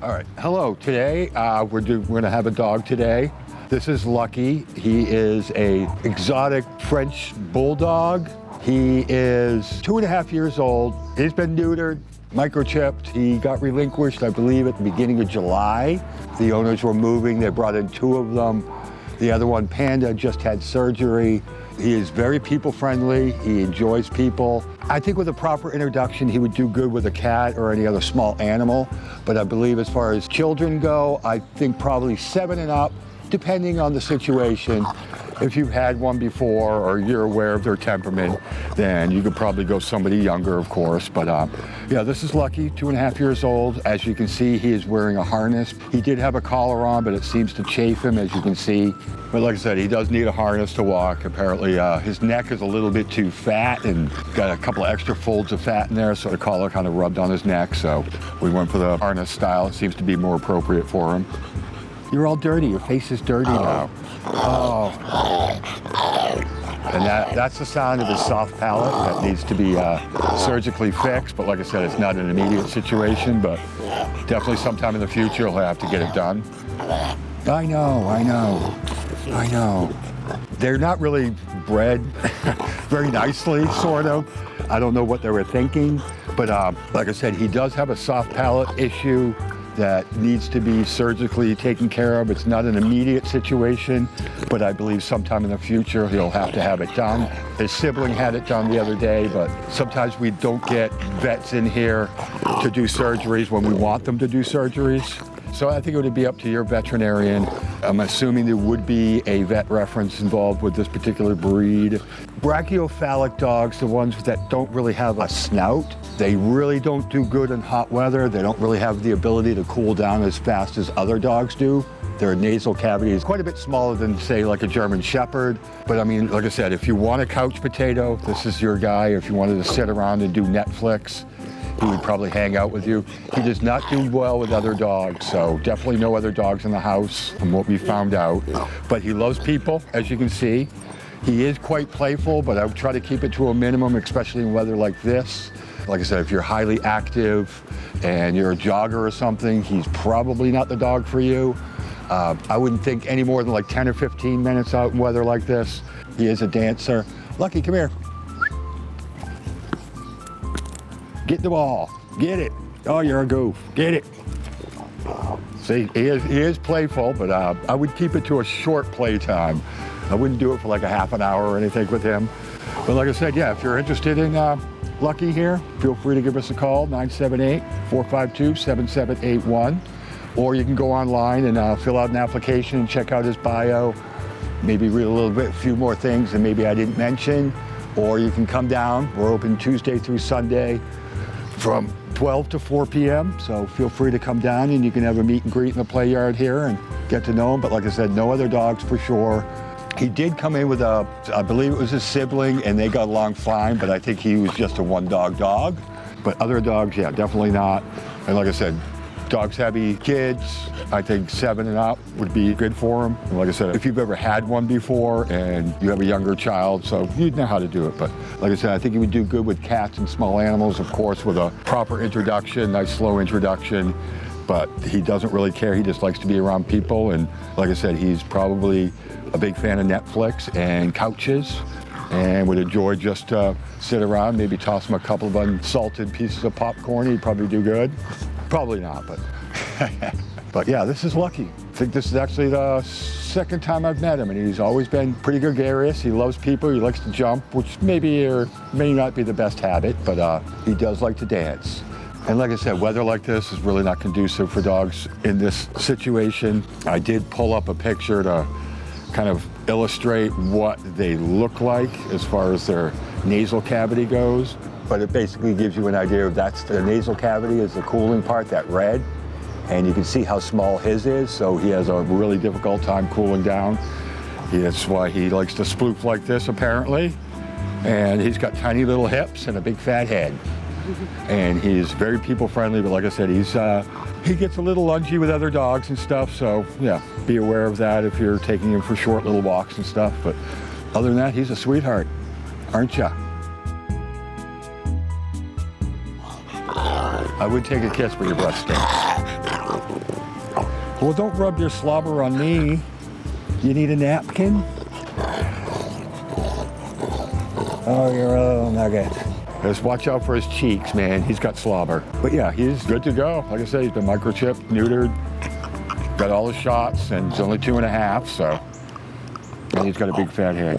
All right, hello. Today we're going to have a dog today. This is Lucky. He is a exotic French bulldog. He is 2.5 years old. He's been neutered, microchipped. He got relinquished, I believe, at the beginning of July. The owners were moving. They brought in 2 of them. The other one, Panda, just had surgery. He is very people-friendly. He enjoys people. I think with a proper introduction, he would do good with a cat or any other small animal. But I believe as far as children go, I think probably 7 and up, depending on the situation. If you've had one before or you're aware of their temperament, then you could probably go somebody younger, of course. But yeah, this is Lucky, 2.5 years old. As you can see, he is wearing a harness. He did have a collar on, but it seems to chafe him, as you can see. But like I said, he does need a harness to walk. Apparently, his neck is a little bit too fat and got a couple of extra folds of fat in there, so the collar kind of rubbed on his neck. So we went for the harness style. It seems to be more appropriate for him. You're all dirty. Your face is dirty now. Oh. And that's the sound of his soft palate that needs to be surgically fixed. But like I said, it's not an immediate situation, but definitely sometime in the future he'll have to get it done. I know. They're not really bred very nicely, sort of. I don't know what they were thinking, but like I said, he does have a soft palate issue that needs to be surgically taken care of. It's not an immediate situation, but I believe sometime in the future he'll have to have it done. His sibling had it done the other day, but sometimes we don't get vets in here to do surgeries when we want them to do surgeries. So I think it would be up to your veterinarian. I'm assuming there would be a vet reference involved with this particular breed. Brachiocephalic dogs, the ones that don't really have a snout, they really don't do good in hot weather. They don't really have the ability to cool down as fast as other dogs do. Their nasal cavity is quite a bit smaller than, say, like a German Shepherd. But I mean, like I said, if you want a couch potato, this is your guy. If you wanted to sit around and do Netflix, he would probably hang out with you. He does not do well with other dogs, so definitely no other dogs in the house from what we found out. But he loves people, as you can see. He is quite playful, but I would try to keep it to a minimum, especially in weather like this. Like I said, if you're highly active and you're a jogger or something, he's probably not the dog for you. I wouldn't think any more than like 10 or 15 minutes out in weather like this. He is a dancer. Lucky, come here. Get the ball, get it. Oh, you're a goof, get it. See, he is playful, but I would keep it to a short play time. I wouldn't do it for like a half an hour or anything with him. But like I said, yeah, if you're interested in Lucky here, feel free to give us a call, 978-452-7781. Or you can go online and fill out an application and check out his bio, maybe read a few more things that maybe I didn't mention. Or you can come down. We're open Tuesday through Sunday from 12 to 4 p.m. So feel free to come down and you can have a meet and greet in the play yard here and get to know him. But like I said, no other dogs for sure. He did come in with I believe it was his sibling, and they got along fine, but I think he was just a one-dog dog. But other dogs, yeah, definitely not. And like I said, dogs happy kids, I think 7 and up would be good for them. And like I said, if you've ever had one before and you have a younger child, so you'd know how to do it. But like I said, I think he would do good with cats and small animals, of course, with a proper introduction, nice slow introduction. But he doesn't really care. He just likes to be around people. And like I said, he's probably a big fan of Netflix and couches and would enjoy just sit around, maybe toss him a couple of unsalted pieces of popcorn. He'd probably do good. Probably not, but but yeah, this is Lucky. I think this is actually the second time I've met him, and he's always been pretty gregarious. He loves people. He likes to jump, which maybe or may not be the best habit, but he does like to dance. And like I said, weather like this is really not conducive for dogs in this situation. I did pull up a picture to kind of illustrate what they look like as far as their nasal cavity goes. But it basically gives you an idea of that's the nasal cavity is the cooling part, that red. And you can see how small his is, so he has a really difficult time cooling down. That's why he likes to sploof like this, apparently. And he's got tiny little hips and a big fat head. And he's very people friendly, but like I said, he gets a little lungy with other dogs and stuff, so yeah, be aware of that if you're taking him for short little walks and stuff. But other than that, he's a sweetheart, aren't ya? I would take a kiss, but your breath stinks. Well, don't rub your slobber on me. You need a napkin? Oh, you're a nugget. Just watch out for his cheeks, man. He's got slobber. But yeah, he's good to go. Like I said, he's been microchipped, neutered, got all the shots, and he's only 2.5, so. And he's got a big fat head.